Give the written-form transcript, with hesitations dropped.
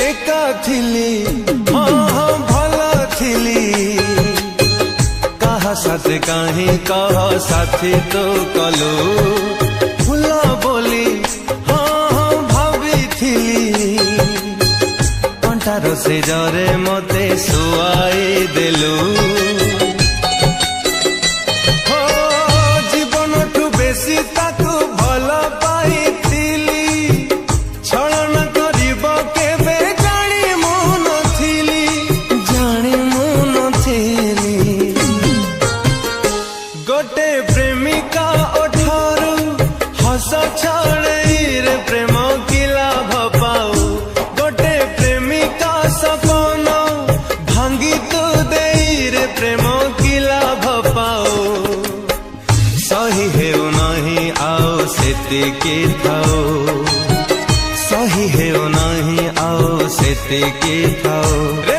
एका थिली हाँ भला थिली कहा साथे काहे कह साथी तो कलु भूला बोली हाँ भाभी थिली कंठार से जरे मते सुआई देलु जीवन ठू बेसी ताकू भल पाइथिली छलन करिब केबे जानी मु नथिली गोटे प्रेमिका ओठारू हस छड़ई रे प्रेम की लाभ पाऊ गोटे प्रेमिका सपन भांगी तू देई रे प्रेम की लाभ पाऊ सही हेउ नहीं आओ सेतिकी थाओ सही हेउ नहीं आओ सेतिकी थाओ रे